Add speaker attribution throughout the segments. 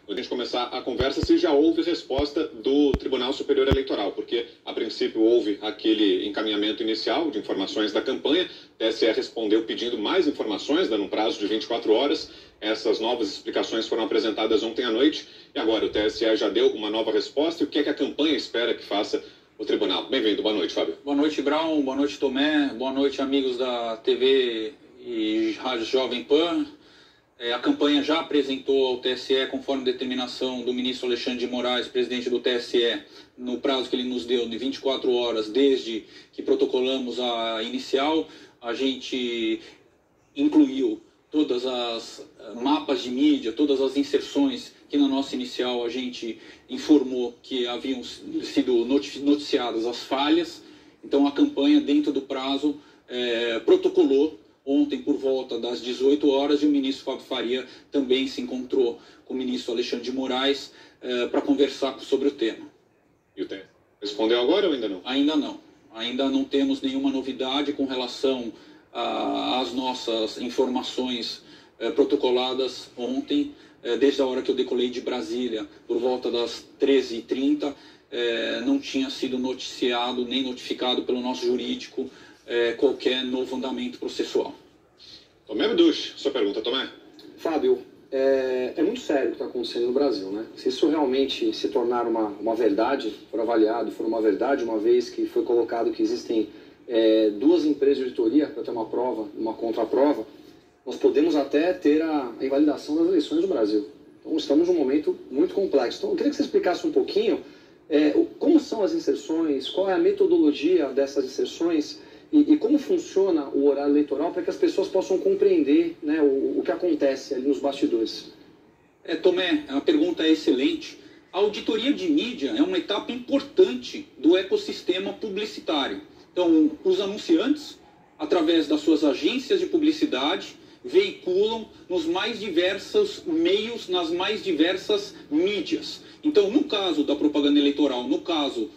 Speaker 1: a gente começar a conversa, se já houve resposta do Tribunal Superior Eleitoral, porque a princípio houve aquele encaminhamento inicial de informações da campanha, o TSE respondeu pedindo mais informações, dando um prazo de 24 horas, essas novas explicações foram apresentadas ontem à noite, e agora o TSE já deu uma nova resposta, e o que é que a campanha espera que faça o tribunal? Bem-vindo, boa noite, Fábio.
Speaker 2: Boa noite, Brown, boa noite, Tomé, boa noite, amigos da TV e Rádio Jovem Pan. A campanha já apresentou ao TSE, conforme determinação do ministro Alexandre de Moraes, presidente do TSE, no prazo que ele nos deu de 24 horas, desde que protocolamos a inicial. A gente incluiu todas as mapas de mídia, todas as inserções que na nossa inicial a gente informou que haviam sido noticiadas as falhas. Então a campanha, dentro do prazo, protocolou ontem por volta das 18 horas, e o ministro Fábio Faria também se encontrou com o ministro Alexandre de Moraes para conversar sobre o tema.
Speaker 1: E o TSE respondeu agora ou ainda não?
Speaker 2: Ainda não. Ainda não temos nenhuma novidade com relação às nossas informações protocoladas ontem, desde a hora que eu decolei de Brasília, por volta das 13h30, não tinha sido noticiado nem notificado pelo nosso jurídico qualquer novo andamento processual.
Speaker 1: Tomé Abduch, sua pergunta, Tomé.
Speaker 3: Fábio, é muito sério o que está acontecendo no Brasil, né? Se isso realmente se tornar uma verdade, for avaliado, for uma verdade, uma vez que foi colocado que existem duas empresas de auditoria para ter uma prova, uma contraprova, nós podemos até ter a invalidação das eleições do Brasil. Então, estamos num momento muito complexo. Então, eu queria que você explicasse um pouquinho como são as inserções, qual é a metodologia dessas inserções e como funciona o horário eleitoral para que as pessoas possam compreender, né, o que acontece ali nos bastidores.
Speaker 2: Tomé, a pergunta é excelente. A auditoria de mídia é uma etapa importante do ecossistema publicitário. Então, os anunciantes, através das suas agências de publicidade, veiculam nos mais diversos meios, nas mais diversas mídias. Então, no caso da propaganda eleitoral, no caso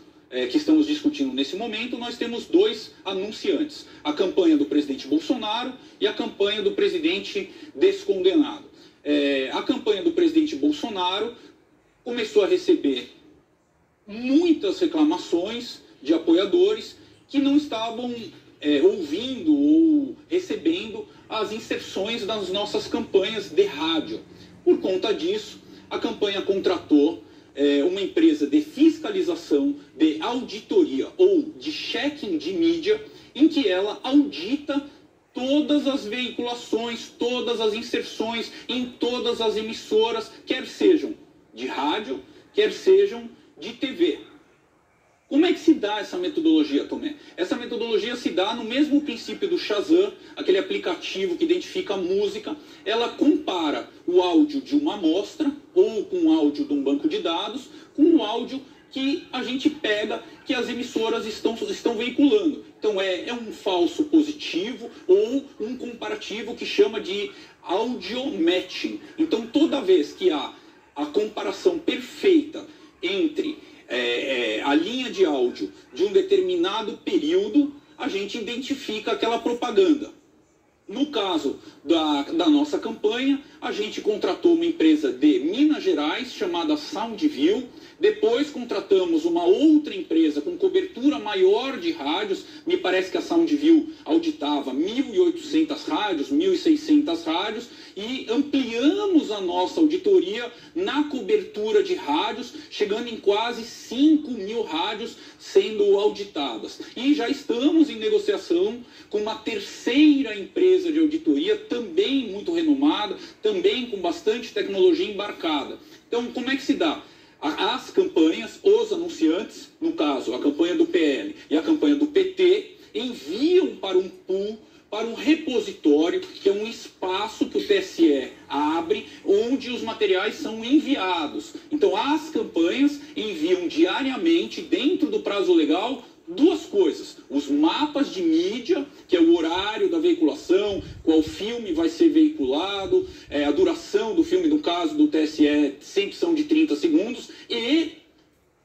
Speaker 2: que estamos discutindo nesse momento, nós temos dois anunciantes: a campanha do presidente Bolsonaro e a campanha do presidente descondenado. A campanha do presidente Bolsonaro começou a receber muitas reclamações de apoiadores que não estavam ouvindo ou recebendo as inserções das nossas campanhas de rádio. Por conta disso, a campanha contratou uma empresa de fiscalização, de auditoria ou de checking de mídia, em que ela audita todas as veiculações, todas as inserções em todas as emissoras, quer sejam de rádio, quer sejam de TV. Como é que se dá essa metodologia, Tomé? Essa metodologia se dá no mesmo princípio do Shazam, aquele aplicativo que identifica a música. Ela compara o áudio de uma amostra ou com o áudio de um banco de dados com o áudio que a gente pega que as emissoras estão veiculando. Então é um falso positivo ou um comparativo que chama de audio matching. Então toda vez que há a comparação perfeita entre a linha de áudio de um determinado período, a gente identifica aquela propaganda. No caso da nossa campanha, a gente contratou uma empresa de Minas Gerais chamada Soundview. Depois contratamos uma outra empresa com cobertura maior de rádios. Me parece que a Soundview auditava 1.800 rádios, 1.600 rádios, e ampliamos a nossa auditoria na cobertura de rádios, chegando em quase 5.000 rádios sendo auditadas. E já estamos em negociação com uma terceira empresa de auditoria, também muito renomada, também com bastante tecnologia embarcada. Então, como é que se dá? As campanhas, os anunciantes, no caso, a campanha do PL e a campanha do PT, enviam para um pool, para um repositório, que é um espaço que o TSE abre, onde os materiais são enviados. Então, as campanhas enviam diariamente, dentro do prazo legal, duas coisas: os mapas de mídia, que é o horário da veiculação, qual filme vai ser veiculado, a duração do filme, no caso do TSE, sempre são de 30 segundos, e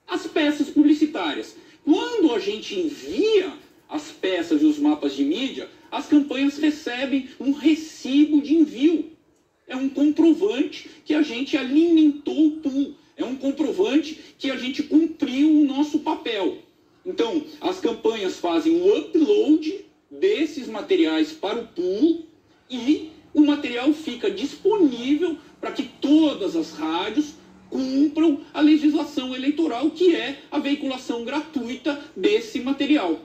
Speaker 2: as peças publicitárias. Quando a gente envia as peças e os mapas de mídia, as campanhas recebem um recibo de envio. É é um comprovante que a gente alimentou o pool, é um comprovante que a gente cumpriu o nosso papel. Então, as campanhas fazem o upload desses materiais para o pool e o material fica disponível para que todas as rádios cumpram a legislação eleitoral, que é a veiculação gratuita desse material.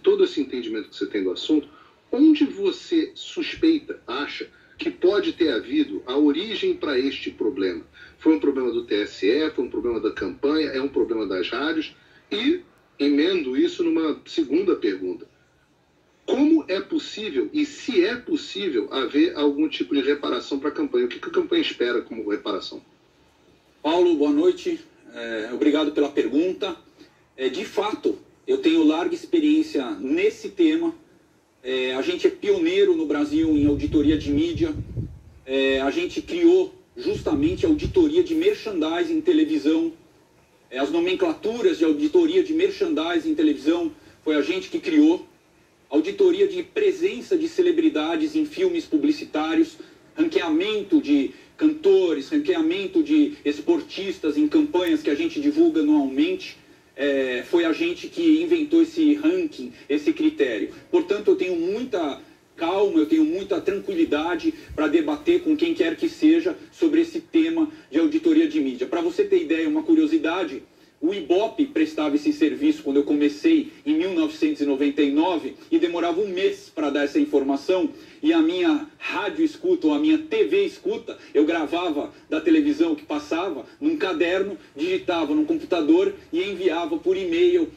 Speaker 4: Todo esse entendimento que você tem do assunto, onde você suspeita, acha que pode ter havido a origem para este problema? Foi um problema do TSE, foi um problema da campanha, é um problema das rádios? E emendo isso numa segunda pergunta. Como é possível, e se é possível, haver algum tipo de reparação para a campanha? O que a campanha espera como reparação?
Speaker 2: Paulo, boa noite. Obrigado pela pergunta. De fato, eu tenho larga experiência nesse tema. A gente é pioneiro no Brasil em auditoria de mídia. A gente criou justamente a auditoria de merchandising em televisão. As nomenclaturas de auditoria de merchandising em televisão foi a gente que criou. Auditoria de presença de celebridades em filmes publicitários, ranqueamento de cantores, ranqueamento de esportistas em campanhas que a gente divulga anualmente. Foi a gente que inventou esse ranking, esse critério. Portanto, eu tenho muita calma, eu tenho muita tranquilidade para debater com quem quer que seja sobre esse tema de auditoria de mídia. Para você ter ideia, uma curiosidade, o Ibope prestava esse serviço quando eu comecei em 1999 e demorava um mês para dar essa informação, e a minha rádio escuta ou a minha TV escuta, eu gravava da televisão que passava num caderno, digitava no computador e enviava por e-mail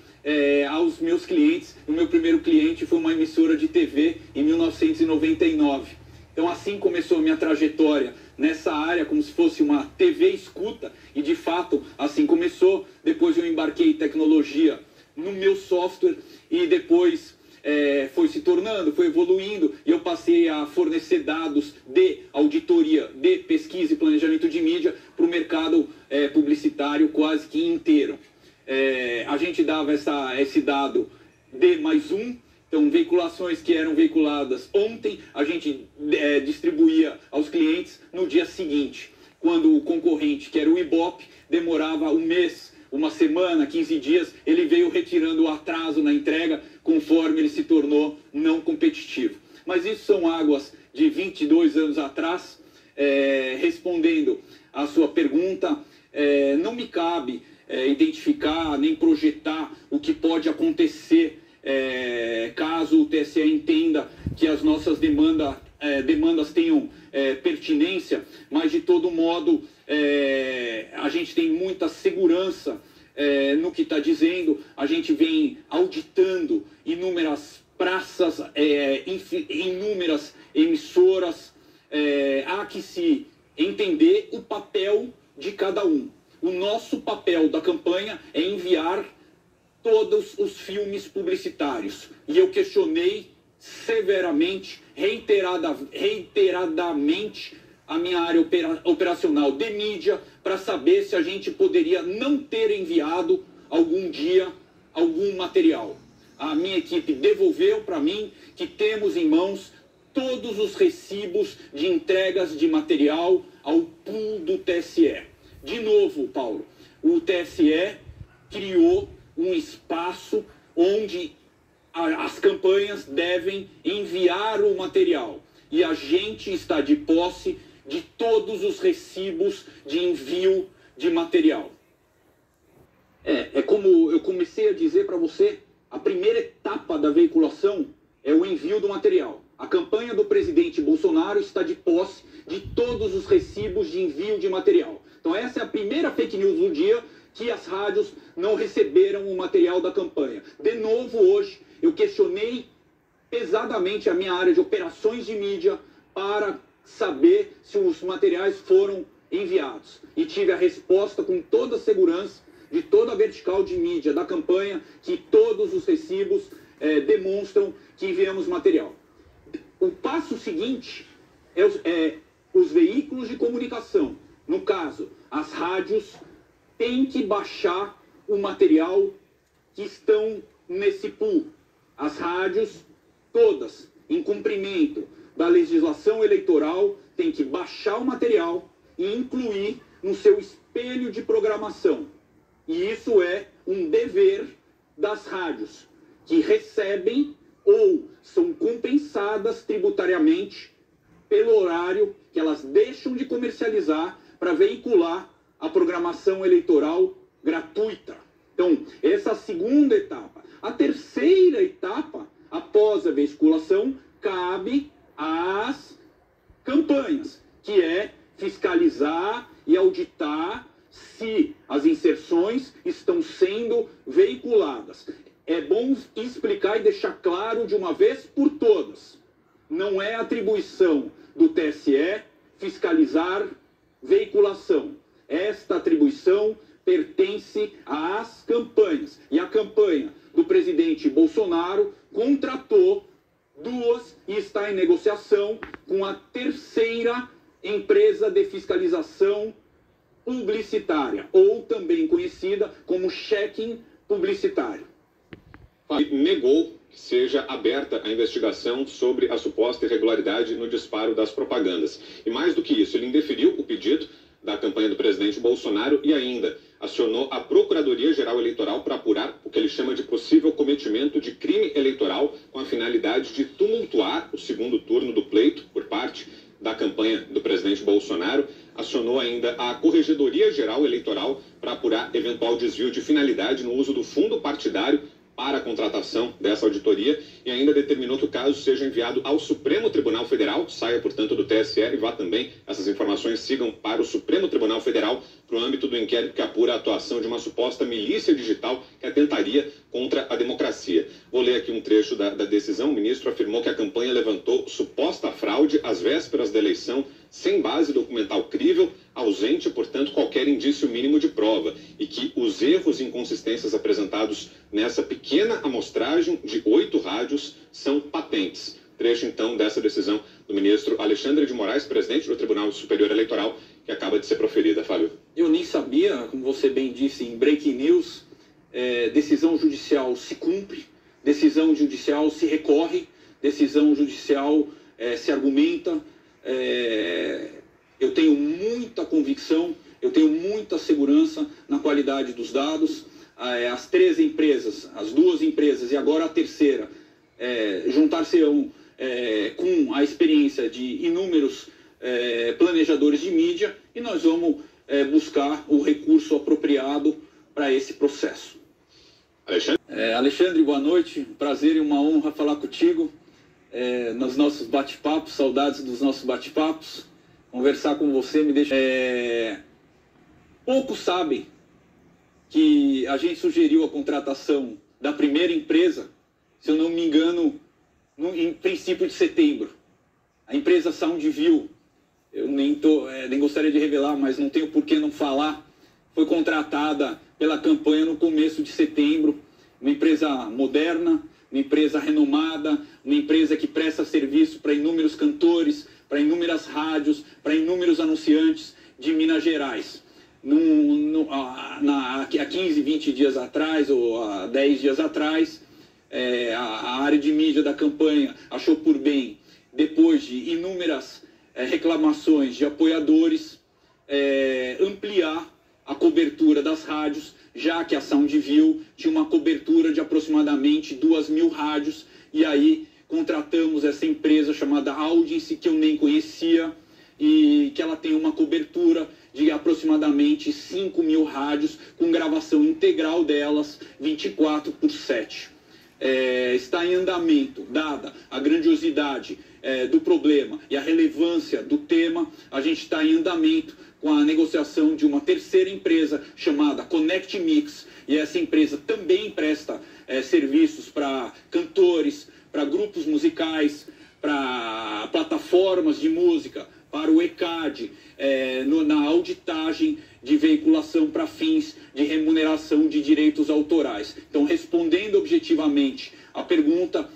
Speaker 2: aos meus clientes. O meu primeiro cliente foi uma emissora de TV em 1999. Então assim começou a minha trajetória nessa área, como se fosse uma TV escuta, e de fato assim começou. Depois eu embarquei em tecnologia no meu software e depois foi se tornando, foi evoluindo, e eu passei a fornecer dados de auditoria, de pesquisa e planejamento de mídia para o mercado publicitário quase que inteiro. A gente dava esse dado D+1, então veiculações que eram veiculadas ontem, a gente distribuía aos clientes no dia seguinte, quando o concorrente, que era o Ibope, demorava um mês, uma semana, 15 dias, ele veio retirando o atraso na entrega conforme ele se tornou não competitivo. Mas isso são águas de 22 anos atrás. Respondendo à sua pergunta, não me cabe identificar nem projetar o que pode acontecer caso o TSE entenda que as nossas demandas tenham pertinência, mas de todo modo a gente tem muita segurança no que está dizendo. A gente vem auditando inúmeras praças, inúmeras emissoras. Há que se entender o papel de cada um. O nosso papel da campanha é enviar todos os filmes publicitários. E eu questionei severamente, reiteradamente, a minha área operacional de mídia para saber se a gente poderia não ter enviado algum dia algum material. A minha equipe devolveu para mim que temos em mãos todos os recibos de entregas de material ao pool do TSE. De novo, Paulo, o TSE criou um espaço onde as campanhas devem enviar o material. E a gente está de posse de todos os recibos de envio de material. Como eu comecei a dizer para você, a primeira etapa da veiculação é o envio do material. A campanha do presidente Bolsonaro está de posse de todos os recibos de envio de material. Então essa é a primeira fake news do dia, que as rádios não receberam o material da campanha. De novo, hoje, eu questionei pesadamente a minha área de operações de mídia para saber se os materiais foram enviados. E tive a resposta com toda a segurança de toda a vertical de mídia da campanha, que todos os recibos demonstram que enviamos material. O passo seguinte é os veículos de comunicação. No caso, as rádios têm que baixar o material que estão nesse pool. As rádios, todas, em cumprimento da legislação eleitoral tem que baixar o material e incluir no seu espelho de programação. E isso é um dever das rádios, que recebem ou são compensadas tributariamente pelo horário que elas deixam de comercializar para veicular a programação eleitoral gratuita. Então, essa é a segunda etapa. A terceira etapa, após a veiculação, cabe às campanhas, que é fiscalizar e auditar se as inserções estão sendo veiculadas. É bom explicar e deixar claro de uma vez por todas. Não é atribuição do TSE fiscalizar veiculação. Esta atribuição pertence às campanhas. E a campanha do presidente Bolsonaro contratou duas e está em negociação com a terceira empresa de fiscalização publicitária, ou também conhecida como checking publicitário.
Speaker 1: Negou que seja aberta a investigação sobre a suposta irregularidade no disparo das propagandas. E mais do que isso, ele indeferiu o pedido da campanha do presidente Bolsonaro e ainda acionou a Procuradoria-Geral Eleitoral para apurar o que ele chama de possível cometimento de crime eleitoral com a finalidade de tumultuar o segundo turno do pleito por parte da campanha do presidente Bolsonaro. Acionou ainda a Corregedoria-Geral Eleitoral para apurar eventual desvio de finalidade no uso do fundo partidário para a contratação dessa auditoria e ainda determinou que o caso seja enviado ao Supremo Tribunal Federal, saia, portanto, do TSE e vá também, essas informações sigam para o Supremo Tribunal Federal, para o âmbito do inquérito que apura a atuação de uma suposta milícia digital que atentaria contra a democracia. Vou ler aqui um trecho da decisão. O ministro afirmou que a campanha levantou suposta fraude às vésperas da eleição, sem base documental crível, ausente, portanto, qualquer indício mínimo de prova, e que os erros e inconsistências apresentados nessa pequena amostragem de 8 rádios são patentes. Trecho, então, dessa decisão do ministro Alexandre de Moraes, presidente do Tribunal Superior Eleitoral, que acaba de ser proferida. Fábio.
Speaker 2: Eu nem sabia, como você bem disse em Breaking News, decisão judicial se cumpre, decisão judicial se recorre, decisão judicial se argumenta. Eu tenho muita convicção, eu tenho muita segurança na qualidade dos dados. As 3 empresas, as 2 empresas e agora a terceira, juntar-se-ão com a experiência de inúmeros planejadores de mídia e nós vamos buscar o recurso apropriado para esse processo. Alexandre, boa noite. Prazer e uma honra falar contigo nos nossos bate-papos, saudades dos nossos bate-papos. Conversar com você me deixa... Poucos sabem que a gente sugeriu a contratação da primeira empresa, se eu não me engano, em princípio de setembro. A empresa Soundview, eu nem gostaria de revelar, mas não tenho por que não falar, foi contratada pela campanha no começo de setembro. Uma empresa moderna, uma empresa renomada, uma empresa que presta serviço para inúmeros cantores, para inúmeras rádios, para inúmeros anunciantes de Minas Gerais. Há 15, 20 dias atrás, ou há 10 dias atrás, a área de mídia da campanha achou por bem, depois de inúmeras reclamações de apoiadores, ampliar a cobertura das rádios, já que a Soundview tinha uma cobertura de aproximadamente 2.000 rádios, e aí contratamos essa empresa chamada Audience, que eu nem conhecia, e que ela tem uma cobertura de aproximadamente 5.000 rádios, com gravação integral delas, 24/7. Está em andamento, dada a grandiosidade do problema e a relevância do tema, a gente está em andamento com a negociação de uma terceira empresa chamada Connect Mix, e essa empresa também presta serviços para cantores, para grupos musicais, para plataformas de música, para o ECAD, na auditagem de veiculação para fins de remuneração de direitos autorais. Então, respondendo objetivamente a pergunta,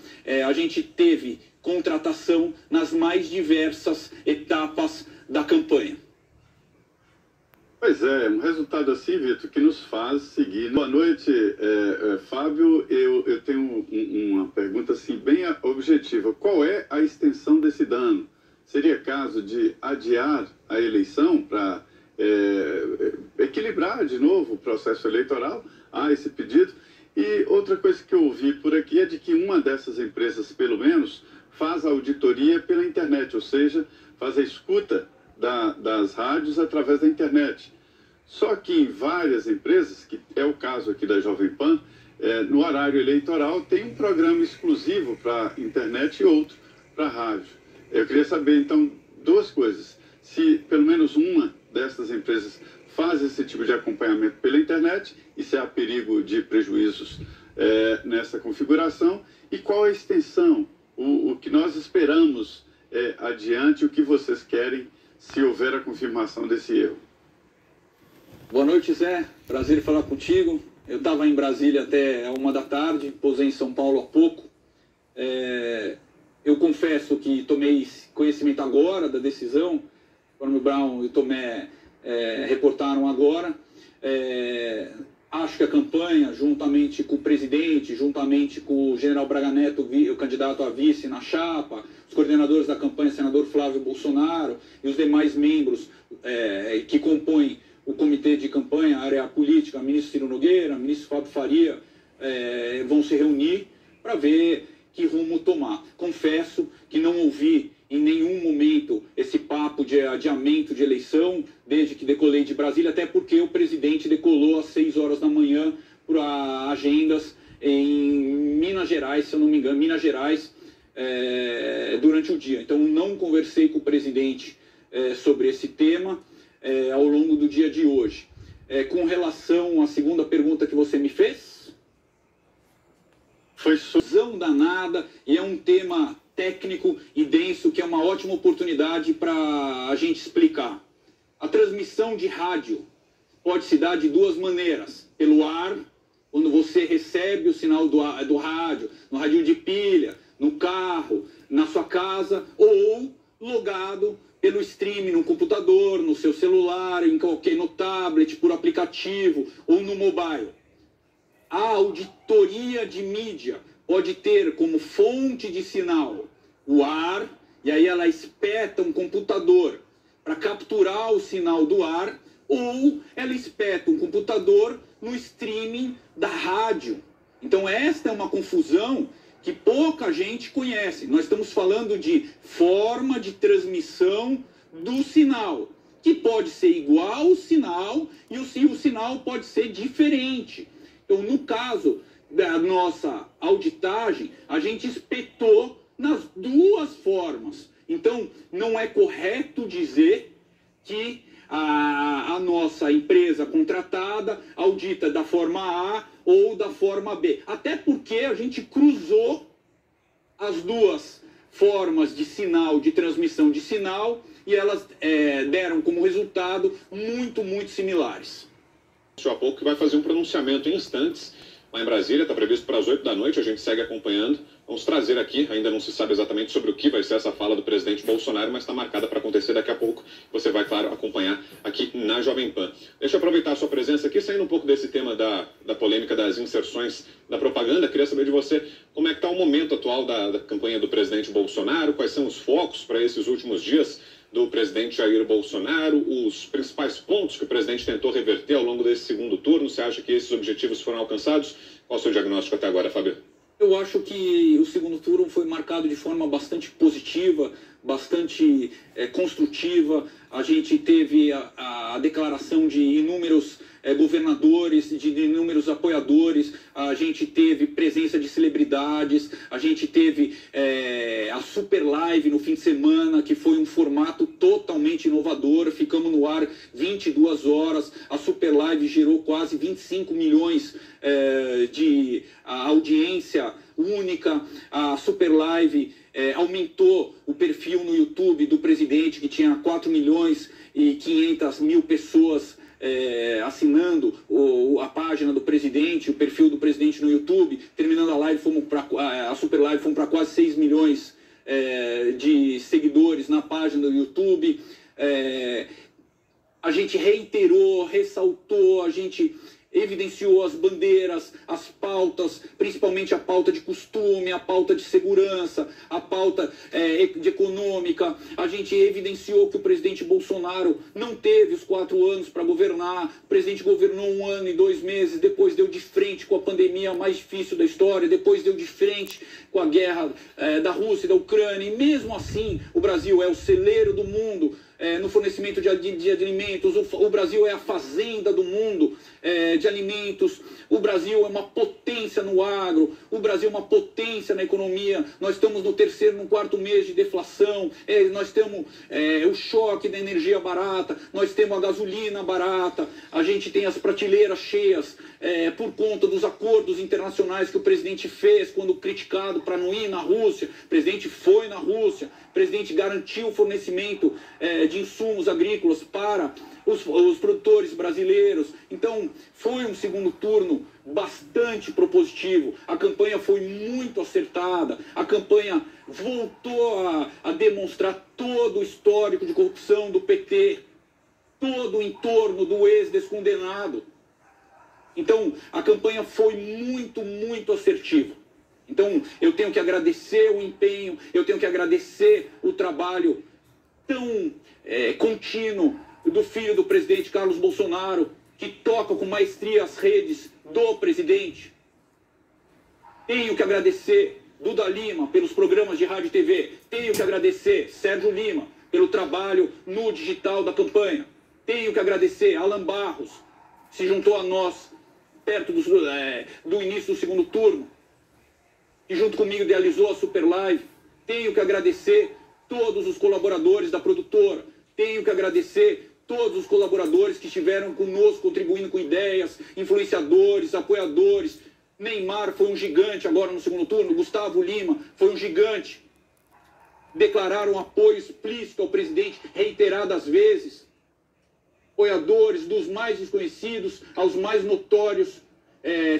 Speaker 2: a gente teve contratação nas mais diversas etapas da campanha.
Speaker 5: Pois é, um resultado assim, Vitor, que nos faz seguir. Boa noite, Fábio. Eu tenho uma pergunta assim, bem objetiva. Qual é a extensão desse dano? Seria caso de adiar a eleição para equilibrar de novo o processo eleitoral? Há esse pedido. E outra coisa que eu ouvi por aqui é de que uma dessas empresas, pelo menos, faz a auditoria pela internet, ou seja, faz a escuta das rádios através da internet. Só que em várias empresas, que é o caso aqui da Jovem Pan, no horário eleitoral tem um programa exclusivo para internet e outro para rádio. Eu queria saber, então, duas coisas. Se pelo menos uma dessas empresas faz esse tipo de acompanhamento pela internet, e se há perigo de prejuízos nessa configuração, e qual a extensão, o que nós esperamos adiante, o que vocês querem se houver a confirmação desse erro.
Speaker 2: Boa noite, Zé. Prazer em falar contigo. Eu estava em Brasília até 1 da tarde, pousei em São Paulo há pouco. Eu confesso que tomei conhecimento agora da decisão. Conforme o Brown e o Tomé reportaram agora. Acho que a campanha, juntamente com o presidente, juntamente com o general Braga Neto, o candidato a vice na chapa, os coordenadores da campanha, senador Flávio Bolsonaro, e os demais membros que compõem o comitê de campanha, a área política, ministro Ciro Nogueira, ministro Fábio Faria, vão se reunir para ver que rumo tomar. Confesso que não ouvi em nenhum momento esse papo de adiamento de eleição, desde que decolei de Brasília, até porque o presidente decolou às 6 horas da manhã para agendas em Minas Gerais, se eu não me engano, Minas Gerais, durante o dia. Então, não conversei com o presidente sobre esse tema ao longo do dia de hoje. Com relação à segunda pergunta que você me fez, foi solução danada e é um tema técnico e denso que é uma ótima oportunidade para a gente explicar. A transmissão de rádio pode se dar de duas maneiras. Pelo ar, quando você recebe o sinal do rádio, no radinho de pilha, no carro, na sua casa, ou logado pelo streaming no computador, no seu celular, no tablet, por aplicativo ou no mobile. A auditoria de mídia pode ter como fonte de sinal o ar, e aí ela espeta um computador para capturar o sinal do ar, ou ela espeta um computador no streaming da rádio. Então esta é uma confusão que pouca gente conhece. Nós estamos falando de forma de transmissão do sinal, que pode ser igual ao sinal e o sinal pode ser diferente. Então, no caso da nossa auditagem, a gente espetou nas duas formas. Então, não é correto dizer que a nossa empresa contratada audita da forma A ou da forma B. Até porque a gente cruzou as duas formas de sinal, de transmissão de sinal, e elas deram como resultado muito similares.
Speaker 1: Há pouco que vai fazer um pronunciamento em instantes lá em Brasília, está previsto para as 8 da noite, a gente segue acompanhando. Vamos trazer aqui, ainda não se sabe exatamente sobre o que vai ser essa fala do presidente Bolsonaro, mas está marcada para acontecer daqui a pouco. Você vai, claro, acompanhar aqui na Jovem Pan. Deixa eu aproveitar a sua presença aqui, saindo um pouco desse tema da polêmica das inserções da propaganda. Queria saber de você como é que está o momento atual da campanha do presidente Bolsonaro, quais são os focos para esses últimos dias do presidente Jair Bolsonaro, os principais pontos que o presidente tentou reverter ao longo desse segundo turno. Você acha que esses objetivos foram alcançados? Qual o seu diagnóstico até agora, Fábio?
Speaker 2: Eu acho que o segundo turno foi marcado de forma bastante positiva, bastante construtiva. A gente teve a declaração de inúmeros governadores, de inúmeros apoiadores, a gente teve presença de celebridades, a gente teve a Super Live no fim de semana, que foi um formato totalmente inovador. Ficamos no ar 22 horas, a Super Live gerou quase 25 milhões de audiência única. A Super Live aumentou o perfil no YouTube do presidente, que tinha 4.500.000 pessoas assinando a página do presidente, o perfil do presidente no YouTube. Terminando a live, a Super Live, fomos para quase 6 milhões de seguidores na página do YouTube. A gente reiterou, ressaltou, a gente evidenciou as bandeiras, as pautas, principalmente a pauta de costume, a pauta de segurança, a pauta de econômica. A gente evidenciou que o presidente Bolsonaro não teve os 4 anos para governar. O presidente governou 1 ano e 2 meses, depois deu de frente com a pandemia mais difícil da história, depois deu de frente com a guerra da Rússia e da Ucrânia. E mesmo assim, o Brasil é o celeiro do mundo no fornecimento de alimentos. O Brasil é a fazenda do mundo de alimentos. O Brasil é uma potência no agro. O Brasil é uma potência na economia. Nós estamos no 3º, no 4º mês de deflação. Nós temos o choque da energia barata. Nós temos a gasolina barata. A gente tem as prateleiras cheias por conta dos acordos internacionais que o presidente fez quando criticado para não ir na Rússia. O presidente foi na Rússia. O presidente garantiu o fornecimento de insumos agrícolas para os produtores brasileiros. Então, foi um segundo turno bastante propositivo. A campanha foi muito acertada. A campanha voltou a demonstrar todo o histórico de corrupção do PT, todo o entorno do ex-descondenado. Então, a campanha foi muito, muito assertiva. Então, eu tenho que agradecer o empenho, eu tenho que agradecer o trabalho tão contínuo do filho do presidente Carlos Bolsonaro, que toca com maestria as redes do presidente. Tenho que agradecer Duda Lima pelos programas de rádio e TV. Tenho que agradecer Sérgio Lima pelo trabalho no digital da campanha. Tenho que agradecer Alan Barros, que se juntou a nós perto do início do segundo turno, que junto comigo idealizou a Super Live. Tenho que agradecer todos os colaboradores da produtora. Tenho que agradecer todos os colaboradores que estiveram conosco, contribuindo com ideias, influenciadores, apoiadores. Neymar foi um gigante agora no segundo turno. Gustavo Lima foi um gigante. Declararam apoio explícito ao presidente reiteradas vezes. Apoiadores dos mais desconhecidos aos mais notórios.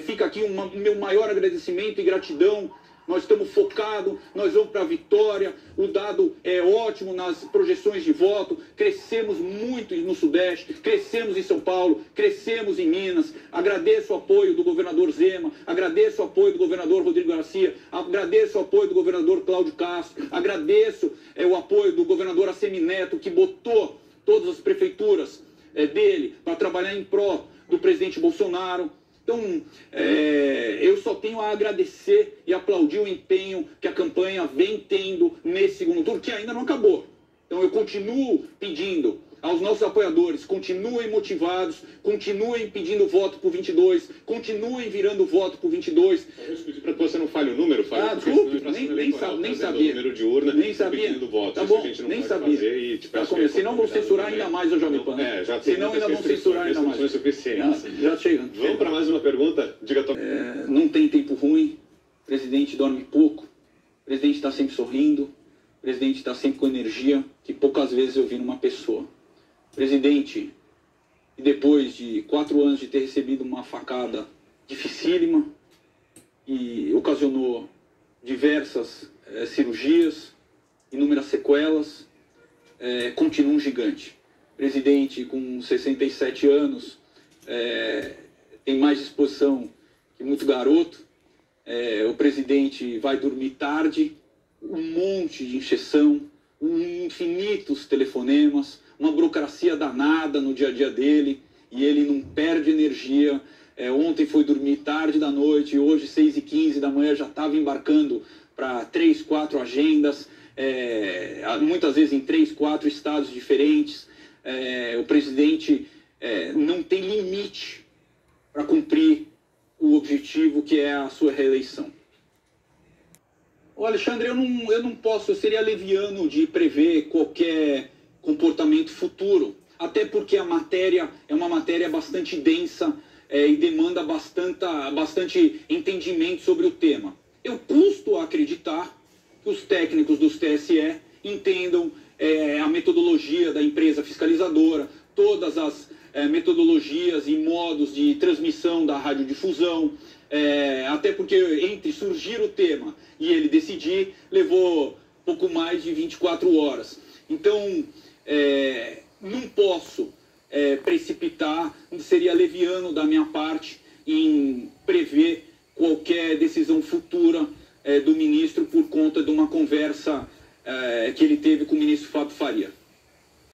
Speaker 2: Fica aqui o meu maior agradecimento e gratidão. Nós estamos focados, nós vamos para a vitória. O dado é ótimo nas projeções de voto. Crescemos muito no Sudeste, crescemos em São Paulo, crescemos em Minas. Agradeço o apoio do governador Zema, agradeço o apoio do governador Rodrigo Garcia, agradeço o apoio do governador Cláudio Castro, agradeço o apoio do governador Assemineto, que botou todas as prefeituras dele para trabalhar em pró do presidente Bolsonaro. Então, eu só tenho a agradecer e aplaudir o empenho que a campanha vem tendo nesse segundo turno, que ainda não acabou. Então, eu continuo pedindo aos nossos apoiadores, continuem motivados, continuem pedindo voto por 22, continuem virando voto por 22.
Speaker 1: Para que você não falhe o número, Fábio.
Speaker 2: Desculpe, nem sabia.
Speaker 1: O número de urna,
Speaker 2: nem sabia.
Speaker 1: Pedindo voto.
Speaker 2: Tá bom,
Speaker 1: a gente não
Speaker 2: nem
Speaker 1: pode
Speaker 2: sabia.
Speaker 1: Fazer e te peço
Speaker 2: senão vão censurar ainda mais o Jovem Pan.
Speaker 1: Já tem
Speaker 2: senão ainda vão censurar ainda mais.
Speaker 1: Suficientes.
Speaker 2: Já chega.
Speaker 1: Vamos para mais uma pergunta? Diga,
Speaker 2: não tem tempo ruim, o presidente dorme pouco, o presidente está sempre sorrindo, o presidente está sempre com energia, que poucas vezes eu vi numa pessoa. Presidente, e depois de 4 anos de ter recebido uma facada dificílima, e ocasionou diversas cirurgias, inúmeras sequelas, continua um gigante. Presidente com 67 anos, tem mais disposição que muito garoto. O presidente vai dormir tarde, um monte de injeção, infinitos telefonemas, uma burocracia danada no dia a dia dele, e ele não perde energia. Ontem foi dormir tarde da noite, e hoje 6h15 da manhã já estava embarcando para 3, 4 agendas, muitas vezes em 3, 4 estados diferentes. O presidente não tem limite para cumprir o objetivo que é a sua reeleição. Alexandre, eu não posso, eu seria leviano de prever qualquer comportamento futuro, até porque a matéria é uma matéria bastante densa e demanda bastante entendimento sobre o tema. Eu custo a acreditar que os técnicos dos TSE entendam a metodologia da empresa fiscalizadora, todas as metodologias e modos de transmissão da radiodifusão, até porque entre surgir o tema e ele decidir, levou pouco mais de 24 horas. Então, não posso seria leviano da minha parte em prever qualquer decisão futura do ministro por conta de uma conversa